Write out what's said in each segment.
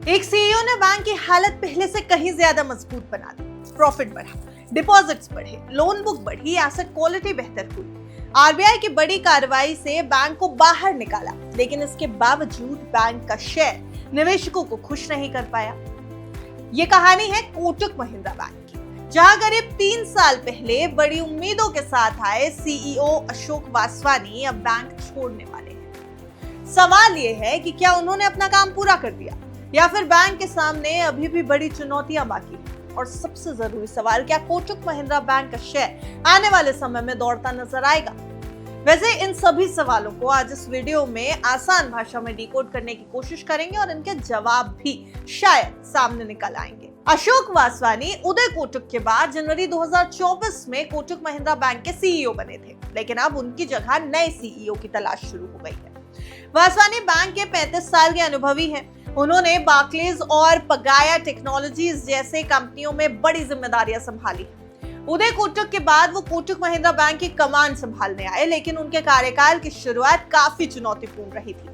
एक सीईओ ने बैंक की हालत पहले से कहीं ज्यादा मजबूत बना दी। प्रॉफिट बढ़ा, डिपॉजिट्स बढ़े, लोन बुक बढ़ी, एसेट क्वालिटी बेहतर हुई। आरबीआई की बड़ी कार्रवाई से बैंक को बाहर निकाला, लेकिन इसके बावजूद बैंक का शेयर निवेशकों को खुश नहीं कर पाया। ये कहानी है कोटक महिंद्रा बैंक की, जहां करीब 3 साल पहले बड़ी उम्मीदों के साथ आए सीईओ अशोक वासवानी अब बैंक छोड़ने वाले हैं। सवाल ये है कि क्या उन्होंने अपना काम पूरा कर दिया या फिर बैंक के सामने अभी भी बड़ी चुनौतियां बाकी हैं? और सबसे जरूरी सवाल, क्या कोटक महिंद्रा बैंक का शेयर आने वाले समय में दौड़ता नजर आएगा? वैसे इन सभी सवालों को आज इस वीडियो में आसान भाषा में डिकोड करने की कोशिश करेंगे और इनके जवाब भी शायद सामने निकल आएंगे। अशोक वासवानी उदय कोटक के बाद जनवरी 2024 में कोटक महिंद्रा बैंक के सीईओ बने थे, लेकिन अब उनकी जगह नए सीईओ की तलाश शुरू हो गई है। वासवानी बैंक के 35 साल के अनुभवी हैं। उन्होंने बार्कलेज और पगाया टेक्नोलॉजीज जैसे कंपनियों में बड़ी जिम्मेदारियां संभाली। उदय कोटक के बाद वो कोटक महिंद्रा बैंक की कमान संभालने आए, लेकिन उनके कार्यकाल की शुरुआत काफी चुनौतीपूर्ण रही थी।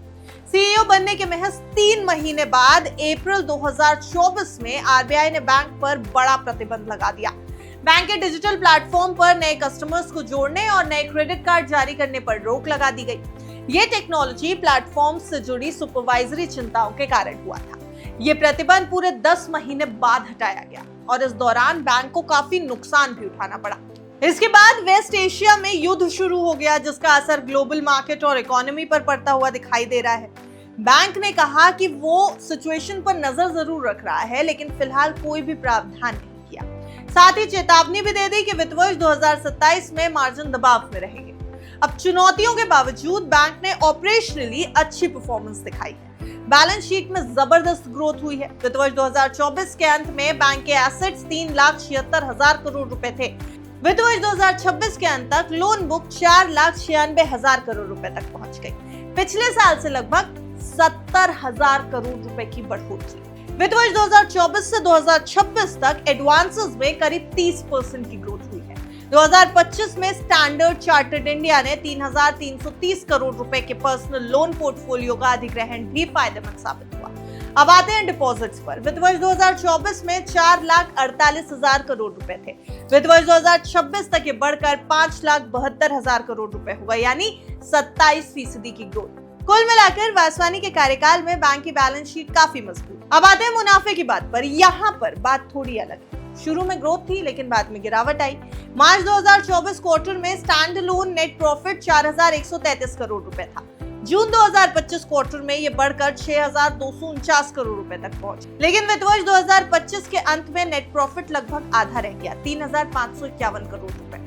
सीईओ बनने के महज 3 महीने बाद अप्रैल 2024 में आरबीआई ने बैंक पर बड़ा प्रतिबंध लगा दिया। बैंक के डिजिटल प्लेटफॉर्म पर नए कस्टमर्स को जोड़ने और नए क्रेडिट कार्ड जारी करने पर रोक लगा दी गई। ये टेक्नोलॉजी प्लेटफॉर्म से जुड़ी सुपरवाइजरी चिंताओं के कारण हुआ था। ये प्रतिबंध पूरे 10 महीने बाद हटाया गया और इस दौरान बैंक को काफी नुकसान भी उठाना पड़ा। इसके बाद वेस्ट एशिया में युद्ध शुरू हो गया, जिसका असर ग्लोबल मार्केट और इकोनॉमी पर पड़ता हुआ दिखाई दे रहा है। बैंक ने कहा कि वो सिचुएशन पर नजर जरूर रख रहा है, लेकिन फिलहाल कोई भी प्रावधान नहीं किया। साथ ही चेतावनी भी दे दी कि वित्त वर्ष 2027 में मार्जिन दबाव में रहेंगे। अब चुनौतियों के बावजूद बैंक ने ऑपरेशनली अच्छी परफॉर्मेंस दिखाई है। बैलेंस शीट में जबरदस्त ग्रोथ हुई है। वित्त वर्ष 2024 के अंत में बैंक के एसेट्स 3,76,000 करोड़ रुपए थे। वित्त वर्ष 2026 के अंत तक लोन बुक 4,96,000 करोड़ रुपए तक पहुंच गई। पिछले साल से लगभग 70,000 करोड़ रुपए की बढ़ोतरी। वित्त वर्ष 2024 से 2026 तक एडवांसेस में करीब 30% की ग्रोथ हुई है। 2025 में स्टैंडर्ड चार्टर्ड इंडिया ने 3,330 करोड़ रुपए के पर्सनल लोन पोर्टफोलियो का अधिग्रहण भी फायदेमंद साबित हुआ। अब आते हैं डिपॉजिट्स पर। वित्त वर्ष 2024 में 4,48,000 करोड़ रुपए थे। वित्त वर्ष 2026 तक ये बढ़कर 5,72,000 करोड़ रुपए हुआ, यानी 27% की ग्रोथ। कुल मिलाकर वासवानी के कार्यकाल में बैंक की बैलेंस शीट काफी मजबूत। अब आते हैं मुनाफे की बात पर। यहाँ पर बात थोड़ी अलग है। शुरू में ग्रोथ थी, लेकिन बाद में गिरावट आई। मार्च 2024 क्वार्टर में stand alone net profit 4,133 crore रुपए था। जून 2025 क्वार्टर में ये बढ़कर 6,249 करोड़ रुपए तक पहुंचे, लेकिन वित्त वर्ष 2025 के अंत में नेट प्रॉफिट लगभग आधा रह गया, 3,551 करोड़ रुपए।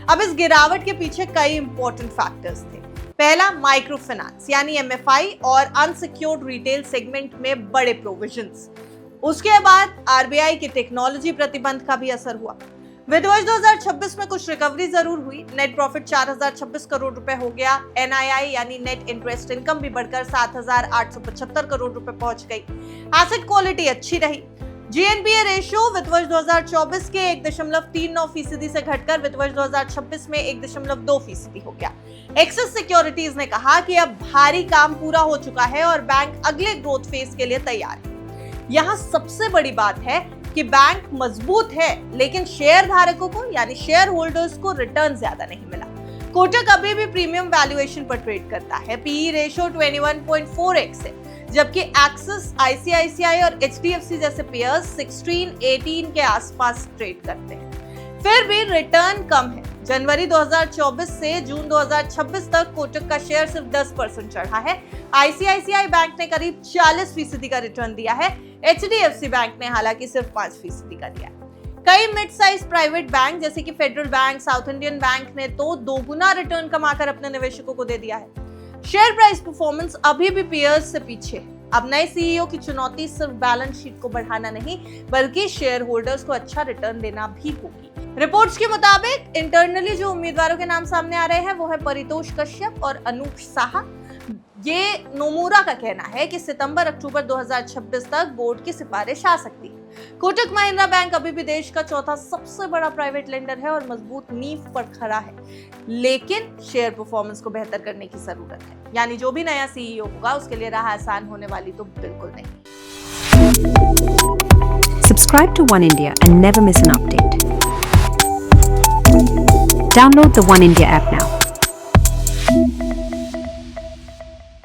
अब इस गिरावट के पीछे कई इंपॉर्टेंट फैक्टर्स थे। पहला, माइक्रो फाइनेंस यानी एमएफआई और अनसिक्योर्ड रिटेल सेगमेंट में बड़े प्रोविजंस। उसके बाद आरबीआई के टेक्नोलॉजी प्रतिबंध का भी असर हुआ। वित्त वर्ष 2026 में कुछ रिकवरी जरूर हुई। नेट प्रॉफिट 4,026 करोड़ रुपए हो गया। एनआईआई यानी नेट इंटरेस्ट इनकम भी बढ़कर 7,875 करोड़ रुपए पहुंच गई। एसेट क्वालिटी अच्छी रही। जीएनपीए रेशियो वित्त वर्ष 2024 के 1.39% से घटकर वित्त वर्ष 2026 में 1.2% हो गया। एक्सिस सिक्योरिटीज ने कहा कि अब भारी काम पूरा हो चुका है और बैंक अगले ग्रोथ फेज के लिए तैयार है। यहाँ सबसे बड़ी बात है कि बैंक मजबूत है, लेकिन शेयर धारकों को यानी शेयर होल्डर्स को रिटर्न ज्यादा नहीं मिला। कोटक अभी भी प्रीमियम वैल्यूएशन पर ट्रेड करता है। पीई रेशियो 21.4x है, जबकि एक्सिस, आईसीआईसीआई और एचडीएफसी जैसे पेयर्स 16, 18 के आसपास ट्रेड करते हैं। फिर भी रिटर्न कम है। जनवरी 2024 से जून 2026 तक कोटक का शेयर सिर्फ 10% चढ़ा है। आईसीआईसीआई बैंक ने करीब 40% का रिटर्न दिया है। एचडीएफसी बैंक ने हालांकि सिर्फ 5% का दिया है। कई मिड साइज प्राइवेट बैंक जैसे कि federal bank, south Indian bank ने तो 2 गुना रिटर्न कमाकर अपने निवेशकों को दे दिया है। शेयर प्राइस परफॉर्मेंस अभी भी पीयर्स से पीछे है। अब नए सीईओ की चुनौती सिर्फ बैलेंस शीट को बढ़ाना नहीं, बल्कि शेयर होल्डर्स को अच्छा रिटर्न देना भी होगी। रिपोर्ट्स के मुताबिक इंटरनली जो उम्मीदवारों के नाम सामने आ रहे हैं वो है परितोष कश्यप और अनूप साहा। ये नोमूरा का कहना है कि सितंबर-अक्टूबर 2026 तक बोर्ड की सिफारिश आ सकती है। कोटक महिंद्रा बैंक अभी भी देश का चौथा सबसे बड़ा प्राइवेट लेंडर है और मजबूत नींव पर खड़ा है, लेकिन शेयर परफॉर्मेंस को बेहतर करने की जरूरत है। यानी जो भी नया सीईओ होगा उसके लिए राह आसान होने वाली तो बिल्कुल नहीं। Subscribe to One India and never miss an update. Download the One India app now.